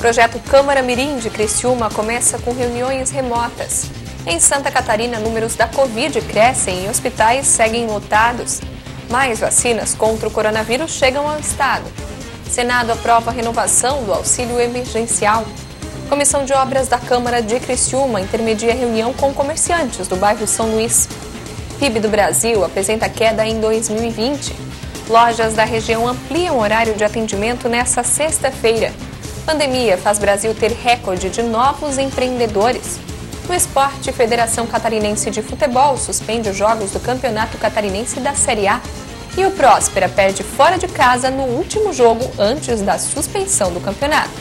projeto Câmara Mirim de Criciúma começa com reuniões remotas. Em Santa Catarina, números da Covid crescem e hospitais seguem lotados. Mais vacinas contra o coronavírus chegam ao estado. Senado aprova a renovação do auxílio emergencial. Comissão de Obras da Câmara de Criciúma intermedia reunião com comerciantes do bairro São Luís. PIB do Brasil apresenta queda em 2020. Lojas da região ampliam o horário de atendimento nesta sexta-feira. Pandemia faz Brasil ter recorde de novos empreendedores. No esporte, Federação Catarinense de Futebol suspende os jogos do Campeonato Catarinense da Série A. E o Próspera perde fora de casa no último jogo antes da suspensão do campeonato.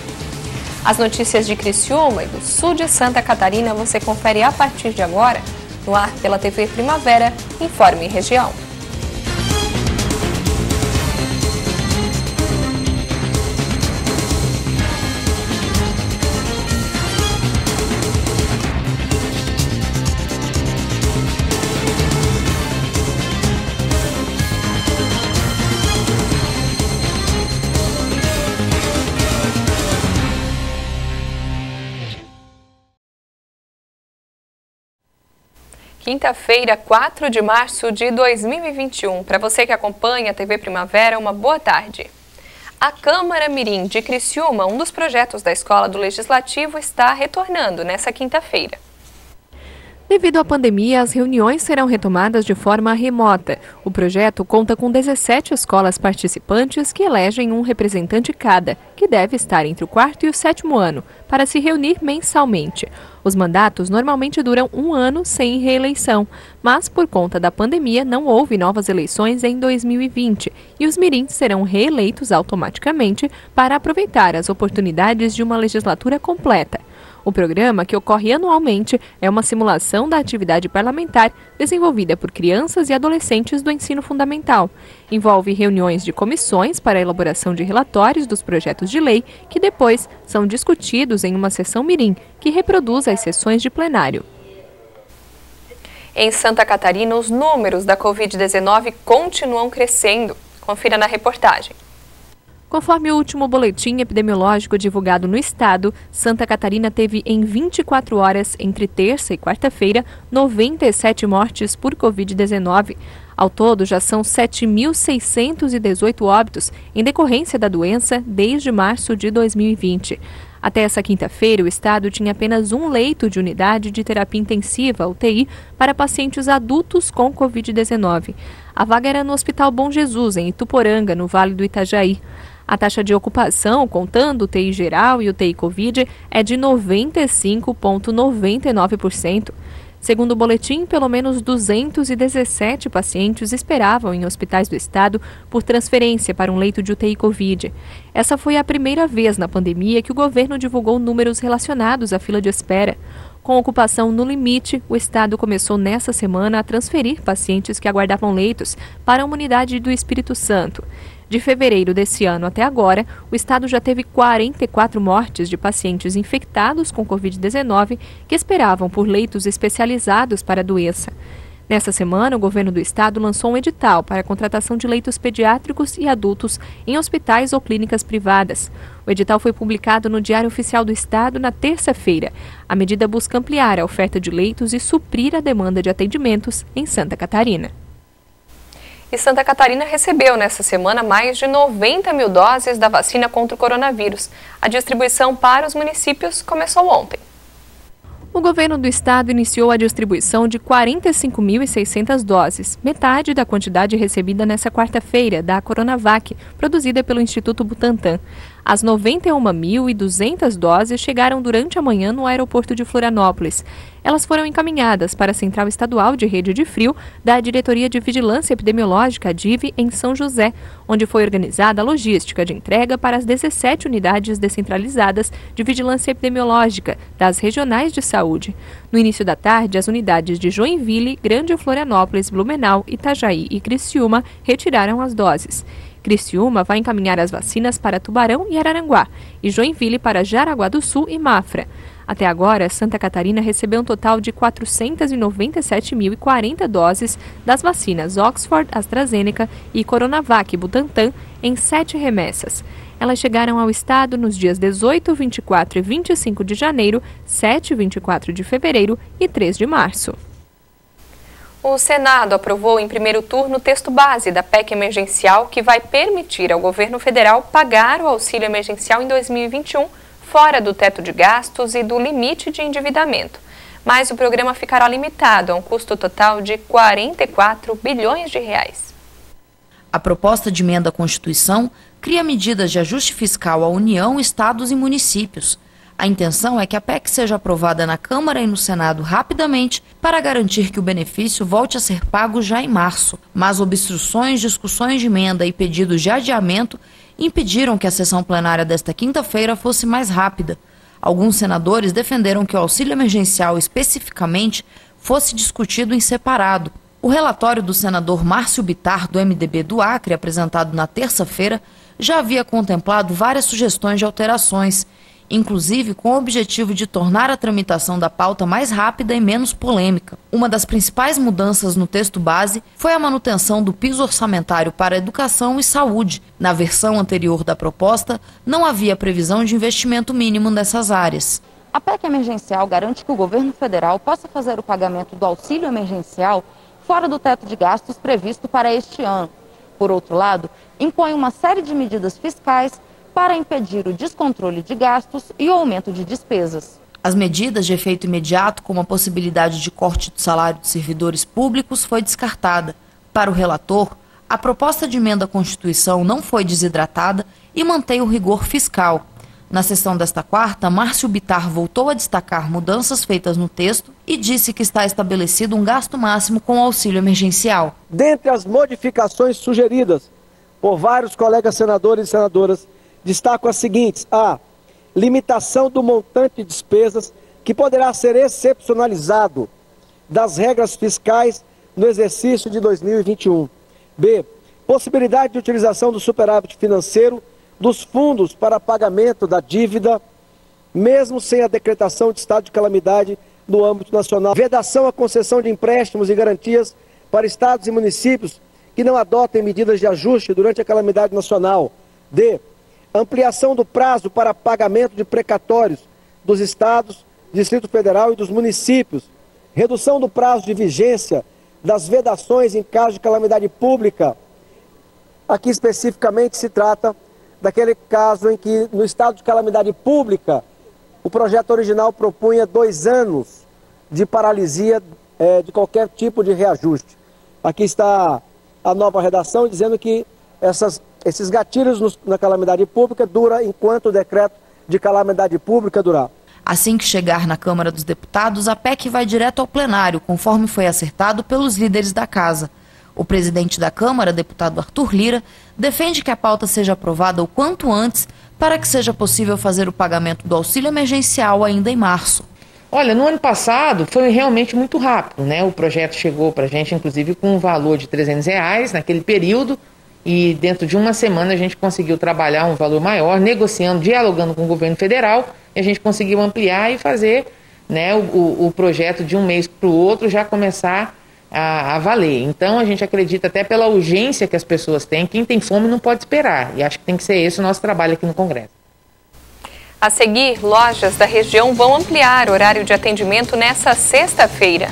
As notícias de Criciúma e do sul de Santa Catarina você confere a partir de agora, no ar pela TV Primavera, Informe Região. Quinta-feira, 4 de março de 2021. Para você que acompanha a TV Primavera, uma boa tarde. A Câmara Mirim de Criciúma, um dos projetos da Escola do Legislativo, está retornando nesta quinta-feira. Devido à pandemia, as reuniões serão retomadas de forma remota. O projeto conta com 17 escolas participantes que elegem um representante cada, que deve estar entre o 4º e o 7º ano, para se reunir mensalmente. Os mandatos normalmente duram um ano sem reeleição, mas por conta da pandemia não houve novas eleições em 2020 e os mirins serão reeleitos automaticamente para aproveitar as oportunidades de uma legislatura completa. O programa, que ocorre anualmente, é uma simulação da atividade parlamentar desenvolvida por crianças e adolescentes do ensino fundamental. Envolve reuniões de comissões para a elaboração de relatórios dos projetos de lei, que depois são discutidos em uma sessão mirim, que reproduz as sessões de plenário. Em Santa Catarina, os números da Covid-19 continuam crescendo. Confira na reportagem. Conforme o último boletim epidemiológico divulgado no estado, Santa Catarina teve em 24 horas, entre terça e quarta-feira, 97 mortes por Covid-19. Ao todo, já são 7.618 óbitos em decorrência da doença desde março de 2020. Até essa quinta-feira, o estado tinha apenas um leito de unidade de terapia intensiva, UTI, para pacientes adultos com Covid-19. A vaga era no Hospital Bom Jesus, em Ituporanga, no Vale do Itajaí. A taxa de ocupação, contando UTI geral e UTI Covid, é de 95,99%. Segundo o boletim, pelo menos 217 pacientes esperavam em hospitais do estado por transferência para um leito de UTI Covid. Essa foi a primeira vez na pandemia que o governo divulgou números relacionados à fila de espera. Com ocupação no limite, o estado começou nessa semana a transferir pacientes que aguardavam leitos para uma unidade do Espírito Santo. De fevereiro desse ano até agora, o estado já teve 44 mortes de pacientes infectados com Covid-19 que esperavam por leitos especializados para a doença. Nessa semana, o governo do estado lançou um edital para a contratação de leitos pediátricos e adultos em hospitais ou clínicas privadas. O edital foi publicado no Diário Oficial do Estado na terça-feira. A medida busca ampliar a oferta de leitos e suprir a demanda de atendimentos em Santa Catarina. E Santa Catarina recebeu nesta semana mais de 90 mil doses da vacina contra o coronavírus. A distribuição para os municípios começou ontem. O governo do estado iniciou a distribuição de 45.600 doses, metade da quantidade recebida nesta quarta-feira da Coronavac, produzida pelo Instituto Butantan. As 91.200 doses chegaram durante a manhã no aeroporto de Florianópolis. Elas foram encaminhadas para a Central Estadual de Rede de Frio da Diretoria de Vigilância Epidemiológica, DIV, em São José, onde foi organizada a logística de entrega para as 17 unidades descentralizadas de vigilância epidemiológica das regionais de saúde. No início da tarde, as unidades de Joinville, Grande Florianópolis, Blumenau, Itajaí e Criciúma retiraram as doses. Criciúma vai encaminhar as vacinas para Tubarão e Araranguá e Joinville para Jaraguá do Sul e Mafra. Até agora, Santa Catarina recebeu um total de 497.040 doses das vacinas Oxford, AstraZeneca e Coronavac Butantan em 7 remessas. Elas chegaram ao estado nos dias 18, 24 e 25 de janeiro, 7 e 24 de fevereiro e 3 de março. O Senado aprovou em primeiro turno o texto base da PEC emergencial que vai permitir ao governo federal pagar o auxílio emergencial em 2021, fora do teto de gastos e do limite de endividamento. Mas o programa ficará limitado a um custo total de 44 bilhões de reais. A proposta de emenda à Constituição cria medidas de ajuste fiscal à União, estados e municípios. A intenção é que a PEC seja aprovada na Câmara e no Senado rapidamente para garantir que o benefício volte a ser pago já em março. Mas obstruções, discussões de emenda e pedidos de adiamento impediram que a sessão plenária desta quinta-feira fosse mais rápida. Alguns senadores defenderam que o auxílio emergencial especificamente fosse discutido em separado. O relatório do senador Márcio Bittar, do MDB do Acre, apresentado na terça-feira, já havia contemplado várias sugestões de alterações, inclusive com o objetivo de tornar a tramitação da pauta mais rápida e menos polêmica. Uma das principais mudanças no texto base foi a manutenção do piso orçamentário para educação e saúde. Na versão anterior da proposta, não havia previsão de investimento mínimo nessas áreas. A PEC emergencial garante que o governo federal possa fazer o pagamento do auxílio emergencial fora do teto de gastos previsto para este ano. Por outro lado, impõe uma série de medidas fiscais para impedir o descontrole de gastos e o aumento de despesas. As medidas de efeito imediato, como a possibilidade de corte do salário de servidores públicos, foi descartada. Para o relator, a proposta de emenda à Constituição não foi desidratada e mantém o rigor fiscal. Na sessão desta quarta, Márcio Bittar voltou a destacar mudanças feitas no texto e disse que está estabelecido um gasto máximo com o auxílio emergencial. Dentre as modificações sugeridas por vários colegas senadores e senadoras, destaco as seguintes: a limitação do montante de despesas que poderá ser excepcionalizado das regras fiscais no exercício de 2021. B, possibilidade de utilização do superávit financeiro dos fundos para pagamento da dívida, mesmo sem a decretação de estado de calamidade no âmbito nacional. Vedação à concessão de empréstimos e garantias para estados e municípios que não adotem medidas de ajuste durante a calamidade nacional. D, ampliação do prazo para pagamento de precatórios dos estados, Distrito Federal e dos municípios. Redução do prazo de vigência das vedações em caso de calamidade pública. Aqui especificamente se trata daquele caso em que no estado de calamidade pública o projeto original propunha 2 anos de paralisia de qualquer tipo de reajuste. Aqui está a nova redação dizendo que esses gatilhos na calamidade pública duram enquanto o decreto de calamidade pública durar. Assim que chegar na Câmara dos Deputados, a PEC vai direto ao plenário, conforme foi acertado pelos líderes da Casa. O presidente da Câmara, deputado Arthur Lira, defende que a pauta seja aprovada o quanto antes para que seja possível fazer o pagamento do auxílio emergencial ainda em março. Olha, no ano passado foi realmente muito rápido, né? O projeto chegou para a gente, inclusive, com um valor de R$300 naquele período, e dentro de uma semana a gente conseguiu trabalhar um valor maior, negociando, dialogando com o governo federal, e a gente conseguiu ampliar e fazer, né, o projeto de um mês para o outro já começar a valer. Então a gente acredita, até pela urgência que as pessoas têm, quem tem fome não pode esperar, e acho que tem que ser esse o nosso trabalho aqui no Congresso. A seguir, lojas da região vão ampliar o horário de atendimento nesta sexta-feira.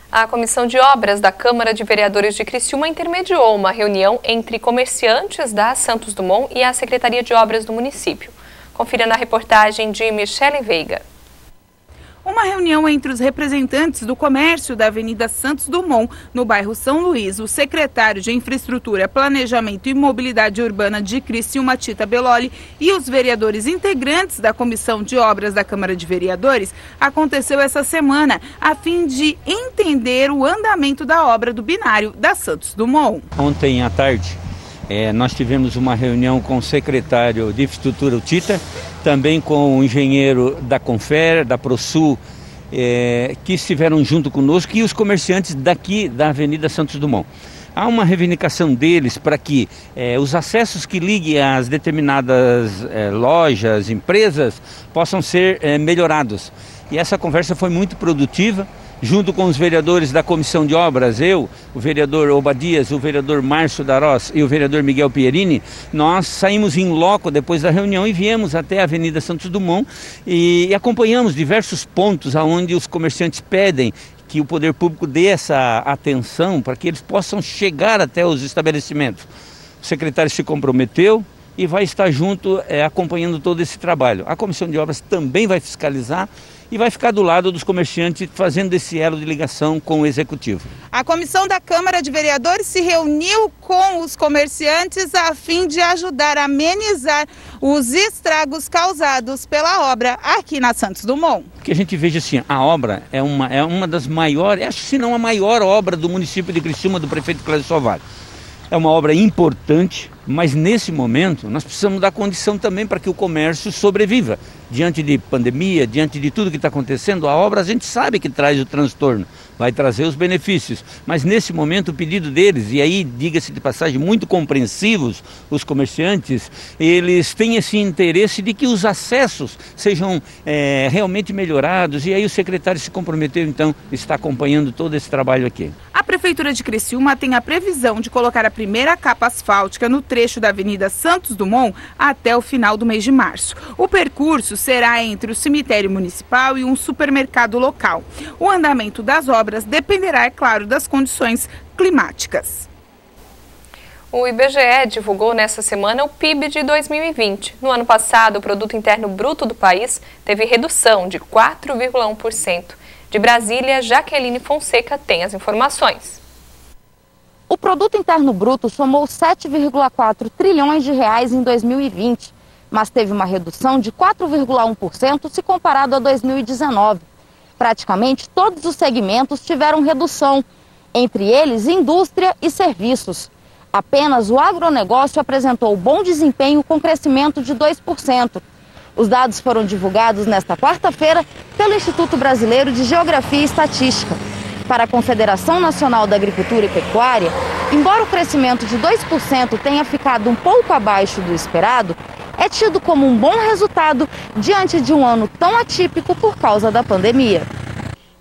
A Comissão de Obras da Câmara de Vereadores de Criciúma intermediou uma reunião entre comerciantes da Santos Dumont e a Secretaria de Obras do município. Confira na reportagem de Michele Veiga. Uma reunião entre os representantes do comércio da Avenida Santos Dumont, no bairro São Luís, o secretário de Infraestrutura, Planejamento e Mobilidade Urbana de Criciúma, Tita Belloli, e os vereadores integrantes da Comissão de Obras da Câmara de Vereadores, aconteceu essa semana, a fim de entender o andamento da obra do binário da Santos Dumont. Ontem à tarde, nós tivemos uma reunião com o secretário de Infraestrutura, o Tita, também com o engenheiro da Confer, da Prosul, que estiveram junto conosco, e os comerciantes daqui da Avenida Santos Dumont. Há uma reivindicação deles para que os acessos que liguem às determinadas lojas, empresas, possam ser melhorados. E essa conversa foi muito produtiva. Junto com os vereadores da Comissão de Obras, eu, o vereador Obadias, o vereador Márcio Darós e o vereador Miguel Pierini, nós saímos em loco depois da reunião e viemos até a Avenida Santos Dumont e acompanhamos diversos pontos onde os comerciantes pedem que o poder público dê essa atenção para que eles possam chegar até os estabelecimentos. O secretário se comprometeu e vai estar junto acompanhando todo esse trabalho. A Comissão de Obras também vai fiscalizar e vai ficar do lado dos comerciantes, fazendo esse elo de ligação com o Executivo. A comissão da Câmara de Vereadores se reuniu com os comerciantes a fim de ajudar a amenizar os estragos causados pela obra aqui na Santos Dumont. Que a gente veja assim, a obra é uma das maiores, acho que se não a maior obra do município de Criciúma, do prefeito Clésio Sovalho. É uma obra importante, mas nesse momento nós precisamos dar condição também para que o comércio sobreviva. Diante de pandemia, diante de tudo que está acontecendo, a obra a gente sabe que traz o transtorno, vai trazer os benefícios. Mas nesse momento o pedido deles, e aí diga-se de passagem, muito compreensivos, os comerciantes, eles têm esse interesse de que os acessos sejam realmente melhorados. E aí o secretário se comprometeu, então, está acompanhando todo esse trabalho aqui. A Prefeitura de Criciúma tem a previsão de colocar a primeira capa asfáltica no trecho da Avenida Santos Dumont até o final do mês de março. O percurso será entre o cemitério municipal e um supermercado local. O andamento das obras dependerá, é claro, das condições climáticas. O IBGE divulgou nesta semana o PIB de 2020. No ano passado, o Produto Interno Bruto do país teve redução de 4,1%. De Brasília, Jaqueline Fonseca tem as informações. O Produto Interno Bruto somou 7,4 trilhões de reais em 2020, mas teve uma redução de 4,1% se comparado a 2019. Praticamente todos os segmentos tiveram redução, entre eles indústria e serviços. Apenas o agronegócio apresentou bom desempenho com crescimento de 2%. Os dados foram divulgados nesta quarta-feira pelo Instituto Brasileiro de Geografia e Estatística. Para a Confederação Nacional da Agricultura e Pecuária, embora o crescimento de 2% tenha ficado um pouco abaixo do esperado, é tido como um bom resultado diante de um ano tão atípico por causa da pandemia.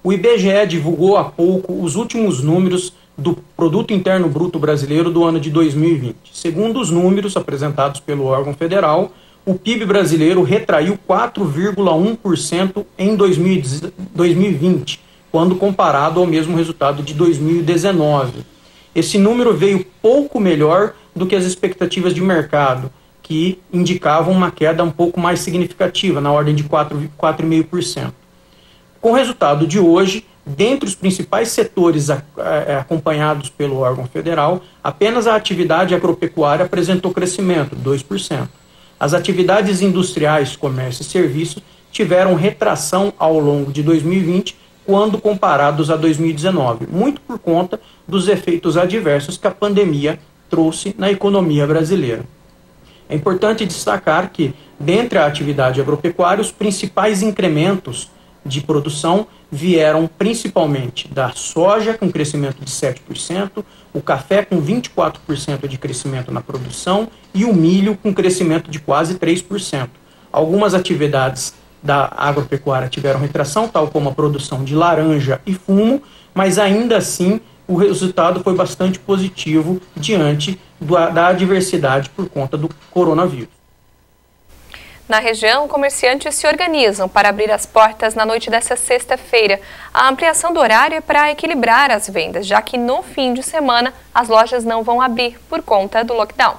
O IBGE divulgou há pouco os últimos números do Produto Interno Bruto brasileiro do ano de 2020. Segundo os números apresentados pelo órgão federal, o PIB brasileiro retraiu 4,1% em 2020, quando comparado ao mesmo resultado de 2019. Esse número veio pouco melhor do que as expectativas de mercado, que indicavam uma queda um pouco mais significativa, na ordem de 4,5%. Com o resultado de hoje, dentre os principais setores acompanhados pelo órgão federal, apenas a atividade agropecuária apresentou crescimento, 2%. As atividades industriais, comércio e serviço tiveram retração ao longo de 2020, quando comparados a 2019, muito por conta dos efeitos adversos que a pandemia trouxe na economia brasileira. É importante destacar que, dentre a atividade agropecuária, os principais incrementos de produção vieram principalmente da soja, com crescimento de 7%, o café com 24% de crescimento na produção e o milho com crescimento de quase 3%. Algumas atividades da agropecuária tiveram retração, tal como a produção de laranja e fumo, mas ainda assim o resultado foi bastante positivo diante da adversidade por conta do coronavírus. Na região, comerciantes se organizam para abrir as portas na noite desta sexta-feira. A ampliação do horário é para equilibrar as vendas, já que no fim de semana as lojas não vão abrir por conta do lockdown.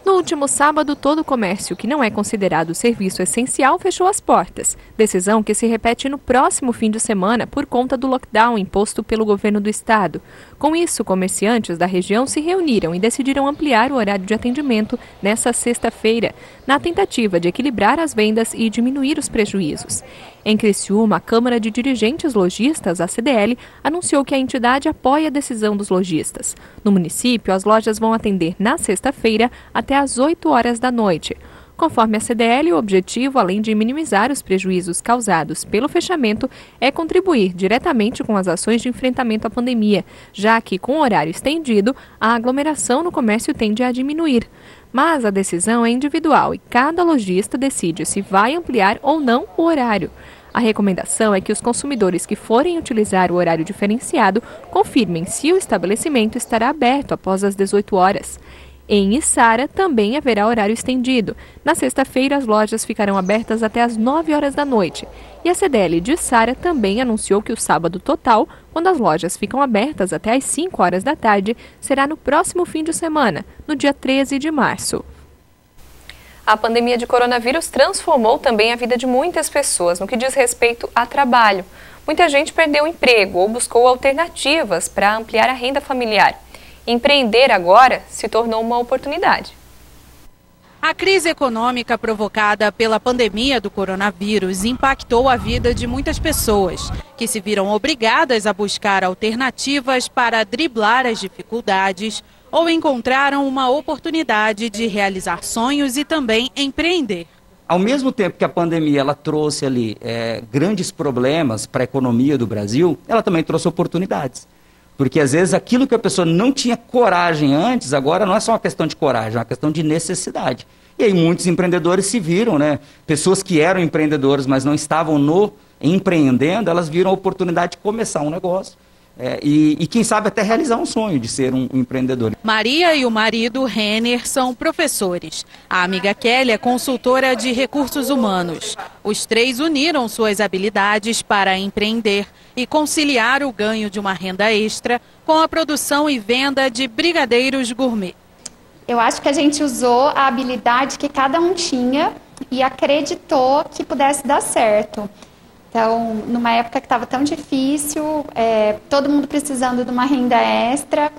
No último sábado, todo o comércio que não é considerado serviço essencial fechou as portas. Decisão que se repete no próximo fim de semana por conta do lockdown imposto pelo governo do estado. Com isso, comerciantes da região se reuniram e decidiram ampliar o horário de atendimento nesta sexta-feira, na tentativa de equilibrar as vendas e diminuir os prejuízos. Em Criciúma, a Câmara de Dirigentes Lojistas, a CDL, anunciou que a entidade apoia a decisão dos lojistas. No município, as lojas vão atender na sexta-feira até às 8 horas da noite. Conforme a CDL, o objetivo, além de minimizar os prejuízos causados pelo fechamento, é contribuir diretamente com as ações de enfrentamento à pandemia, já que, com o horário estendido, a aglomeração no comércio tende a diminuir. Mas a decisão é individual e cada lojista decide se vai ampliar ou não o horário. A recomendação é que os consumidores que forem utilizar o horário diferenciado confirmem se o estabelecimento estará aberto após as 18 horas. Em Içara também haverá horário estendido. Na sexta-feira, as lojas ficarão abertas até às 9 horas da noite. E a CDL de Içara também anunciou que o sábado total, quando as lojas ficam abertas até às 5 horas da tarde, será no próximo fim de semana, no dia 13 de março. A pandemia de coronavírus transformou também a vida de muitas pessoas no que diz respeito a trabalho. Muita gente perdeu o emprego ou buscou alternativas para ampliar a renda familiar. Empreender agora se tornou uma oportunidade. A crise econômica provocada pela pandemia do coronavírus impactou a vida de muitas pessoas, que se viram obrigadas a buscar alternativas para driblar as dificuldades ou encontraram uma oportunidade de realizar sonhos e também empreender. Ao mesmo tempo que a pandemia ela trouxe ali grandes problemas para a economia do Brasil, ela também trouxe oportunidades. Porque às vezes aquilo que a pessoa não tinha coragem antes, agora não é só uma questão de coragem, é uma questão de necessidade. E aí muitos empreendedores se viram, né? Pessoas que eram empreendedores, mas não estavam empreendendo, elas viram a oportunidade de começar um negócio. E quem sabe até realizar um sonho de ser um empreendedor. Maria e o marido Renner são professores. A amiga Kelly é consultora de recursos humanos. Os três uniram suas habilidades para empreender e conciliar o ganho de uma renda extra com a produção e venda de brigadeiros gourmet. Eu acho que a gente usou a habilidade que cada um tinha e acreditou que pudesse dar certo. Então, numa época que estava tão difícil, todo mundo precisando de uma renda extra,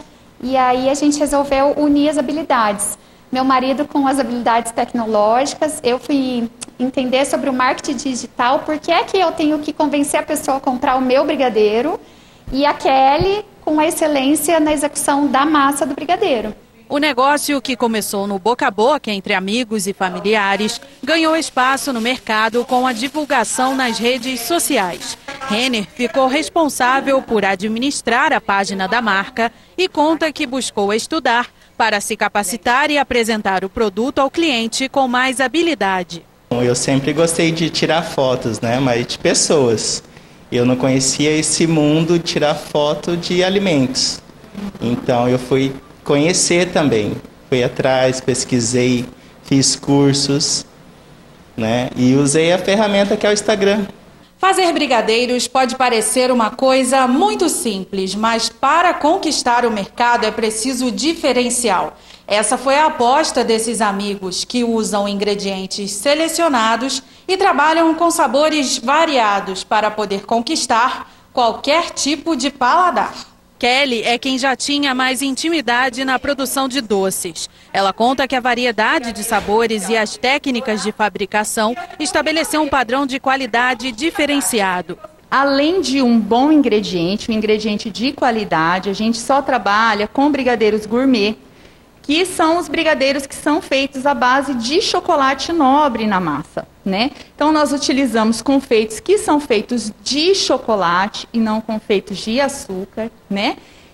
e aí a gente resolveu unir as habilidades. Meu marido com as habilidades tecnológicas, eu fui entender sobre o marketing digital, por que é que eu tenho que convencer a pessoa a comprar o meu brigadeiro, e a Kelly com a excelência na execução da massa do brigadeiro. O negócio, que começou no boca a boca entre amigos e familiares, ganhou espaço no mercado com a divulgação nas redes sociais. Renner ficou responsável por administrar a página da marca e conta que buscou estudar para se capacitar e apresentar o produto ao cliente com mais habilidade. Eu sempre gostei de tirar fotos, mas de pessoas. Eu não conhecia esse mundo de tirar foto de alimentos. Então eu fui conhecer também, fui atrás, pesquisei, fiz cursos, e usei a ferramenta que é o Instagram. Fazer brigadeiros pode parecer uma coisa muito simples, mas para conquistar o mercado é preciso diferencial. Essa foi a aposta desses amigos, que usam ingredientes selecionados e trabalham com sabores variados para poder conquistar qualquer tipo de paladar. Kelly é quem já tinha mais intimidade na produção de doces. Ela conta que a variedade de sabores e as técnicas de fabricação estabeleceu um padrão de qualidade diferenciado. Além de um bom ingrediente, um ingrediente de qualidade, a gente só trabalha com brigadeiros gourmet, que são os brigadeiros que são feitos à base de chocolate nobre na massa, Então nós utilizamos confeitos que são feitos de chocolate e não confeitos de açúcar,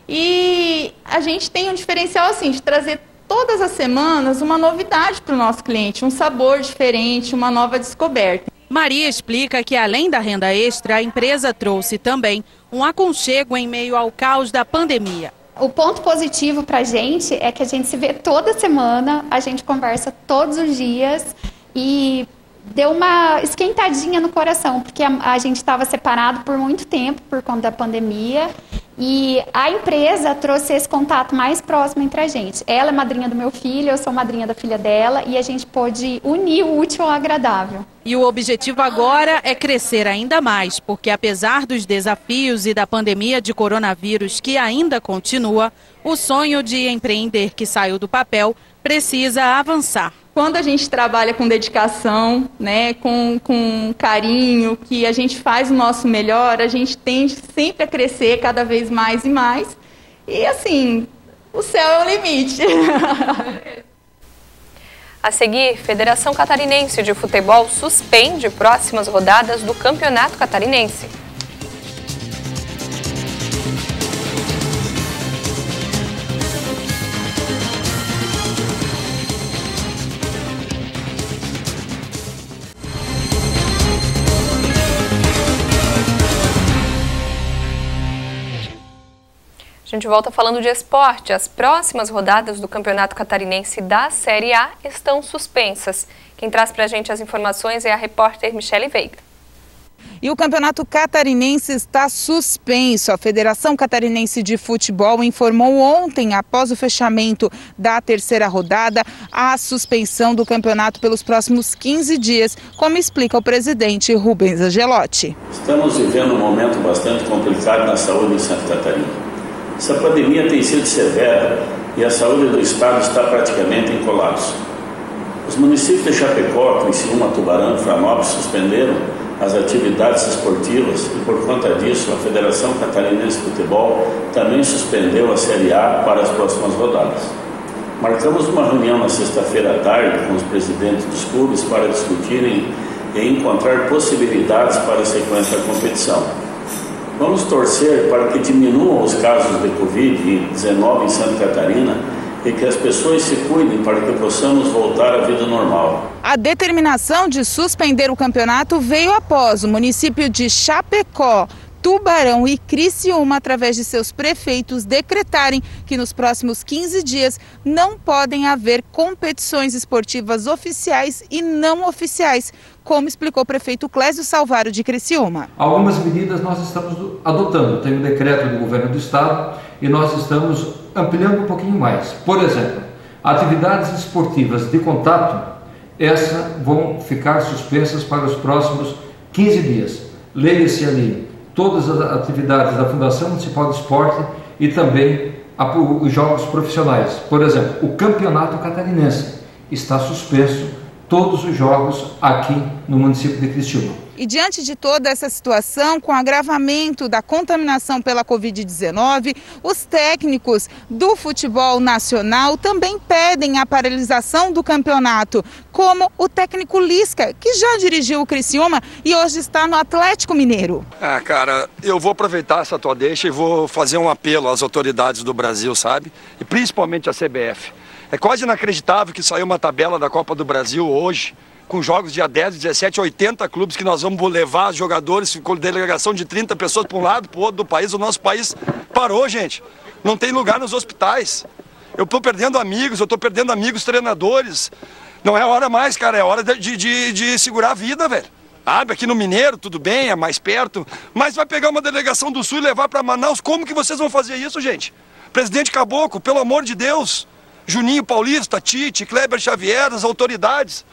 E a gente tem um diferencial assim de trazer todas as semanas uma novidade para o nosso cliente, um sabor diferente, uma nova descoberta. Maria explica que, além da renda extra, a empresa trouxe também um aconchego em meio ao caos da pandemia. O ponto positivo para a gente é que a gente se vê toda semana, a gente conversa todos os dias e deu uma esquentadinha no coração, porque a gente estava separado por muito tempo por conta da pandemia E a empresa trouxe esse contato mais próximo entre a gente. Ela é madrinha do meu filho, eu sou madrinha da filha dela e a gente pôde unir o útil ao agradável. E o objetivo agora é crescer ainda mais, porque apesar dos desafios e da pandemia de coronavírus que ainda continua, o sonho de empreender que saiu do papel precisa avançar. Quando a gente trabalha com dedicação, né, com carinho, que a gente faz o nosso melhor, a gente tende sempre a crescer cada vez mais e mais. E assim, o céu é o limite. A seguir, Federação Catarinense de Futebol suspende próximas rodadas do Campeonato Catarinense. A gente volta falando de esporte. As próximas rodadas do Campeonato Catarinense da Série A estão suspensas. Quem traz pra gente as informações é a repórter Michele Veiga. E o Campeonato Catarinense está suspenso. A Federação Catarinense de Futebol informou ontem, após o fechamento da terceira rodada, a suspensão do campeonato pelos próximos 15 dias, como explica o presidente Rubens Angelotti. Estamos vivendo um momento bastante complicado na saúde em Santa Catarina. Essa pandemia tem sido severa e a saúde do estado está praticamente em colapso. Os municípios de Chapecó, Criciúma, Tubarão e Florianópolis suspenderam as atividades esportivas e, por conta disso, a Federação Catarinense de Futebol também suspendeu a Série A para as próximas rodadas. Marcamos uma reunião na sexta-feira à tarde com os presidentes dos clubes para discutirem e encontrar possibilidades para a sequência da competição. Vamos torcer para que diminuam os casos de Covid-19 em Santa Catarina e que as pessoas se cuidem para que possamos voltar à vida normal. A determinação de suspender o campeonato veio após o município de Chapecó, Tubarão e Criciúma, através de seus prefeitos, decretarem que nos próximos 15 dias não podem haver competições esportivas oficiais e não oficiais, como explicou o prefeito Clésio Salvário de Criciúma. Algumas medidas nós estamos adotando. Tem o decreto do governo do estado e nós estamos ampliando um pouquinho mais. Por exemplo, atividades esportivas de contato, essas vão ficar suspensas para os próximos 15 dias. Leia-se ali todas as atividades da Fundação Municipal de Esporte e também os jogos profissionais. Por exemplo, o Campeonato Catarinense está suspenso, todos os jogos aqui no município de Criciúma. E diante de toda essa situação, com o agravamento da contaminação pela Covid-19, os técnicos do futebol nacional também pedem a paralisação do campeonato, como o técnico Lisca, que já dirigiu o Criciúma e hoje está no Atlético Mineiro. Cara, eu vou aproveitar essa tua deixa e vou fazer um apelo às autoridades do Brasil, sabe? E principalmente à CBF. É quase inacreditável que saiu uma tabela da Copa do Brasil hoje, com jogos dia 10, 17, 80 clubes que nós vamos levar jogadores com delegação de 30 pessoas para um lado, para o outro do país. O nosso país parou, gente. Não tem lugar nos hospitais. Eu estou perdendo amigos, treinadores. Não é hora mais, cara, é hora de segurar a vida, velho. Aqui no Mineiro, tudo bem, é mais perto, mas vai pegar uma delegação do Sul e levar para Manaus. Como que vocês vão fazer isso, gente? Presidente Caboclo, pelo amor de Deus. Juninho Paulista, Tite, Kleber Xavier, as autoridades.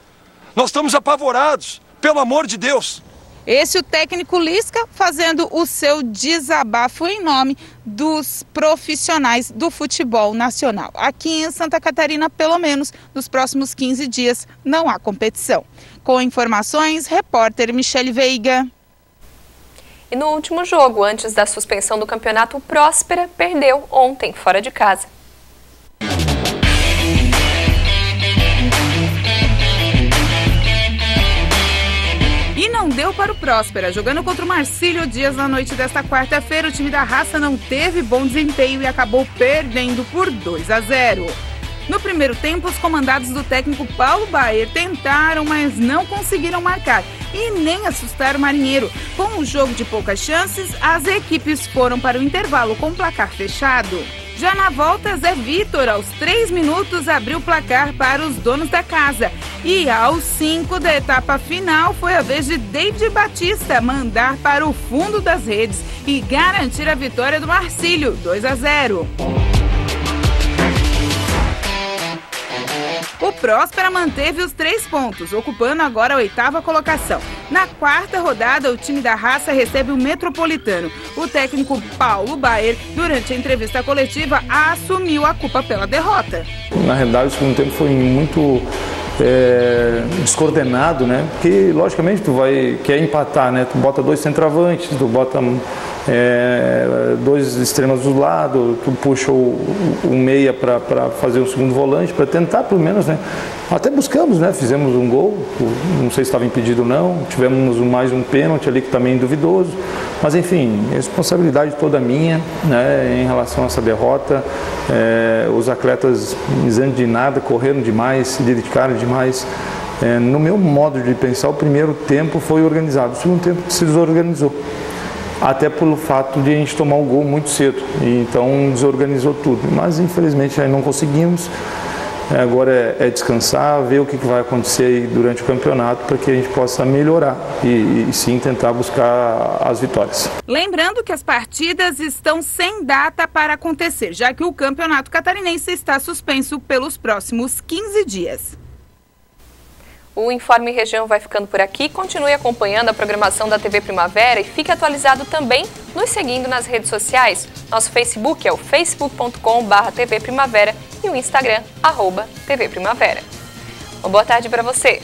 Nós estamos apavorados, pelo amor de Deus. Esse o técnico Lisca fazendo o seu desabafo em nome dos profissionais do futebol nacional. Aqui em Santa Catarina, pelo menos, nos próximos 15 dias, não há competição. Com informações, repórter Michele Veiga. E no último jogo, antes da suspensão do campeonato, o Próspera perdeu ontem, fora de casa. E não deu para o Próspera. Jogando contra o Marcílio Dias na noite desta quarta-feira, o time da raça não teve bom desempenho e acabou perdendo por 2-0. No primeiro tempo, os comandados do técnico Paulo Baier tentaram, mas não conseguiram marcar e nem assustar o Marinheiro. Com um jogo de poucas chances, as equipes foram para o intervalo com o placar fechado. Já na volta, Zé Vitor, aos 3 minutos, abriu o placar para os donos da casa. E aos 5 da etapa final, foi a vez de David Batista mandar para o fundo das redes e garantir a vitória do Marcílio, 2-0. O Próspera manteve os 3 pontos, ocupando agora a 8ª colocação. Na 4ª rodada, o time da raça recebe o Metropolitano. O técnico Paulo Baier, durante a entrevista coletiva, assumiu a culpa pela derrota. Na realidade, o segundo tempo foi muito descoordenado, né? Porque, logicamente, quer empatar, né? Tu bota 2 centroavantes, tu bota 2 extremos do lado, tu puxa o meia para fazer um segundo volante, para tentar pelo menos, né? Até buscamos, né? Fizemos um gol, não sei se estava impedido ou não, tivemos mais um pênalti ali que também é duvidoso, mas enfim, responsabilidade toda minha, né? Em relação a essa derrota, os atletas dizendo de nada, correram demais, se dedicaram demais. No meu modo de pensar, o primeiro tempo foi organizado, o segundo tempo se desorganizou. Até pelo fato de a gente tomar o gol muito cedo, e então desorganizou tudo. Mas infelizmente aí não conseguimos. Agora é descansar, ver o que vai acontecer aí durante o campeonato para que a gente possa melhorar e sim tentar buscar as vitórias. Lembrando que as partidas estão sem data para acontecer, já que o campeonato catarinense está suspenso pelos próximos 15 dias. O Informe Região vai ficando por aqui. Continue acompanhando a programação da TV Primavera e fique atualizado também nos seguindo nas redes sociais. Nosso Facebook é o facebook.com/TV Primavera e o Instagram, @TV Primavera. Uma boa tarde para você.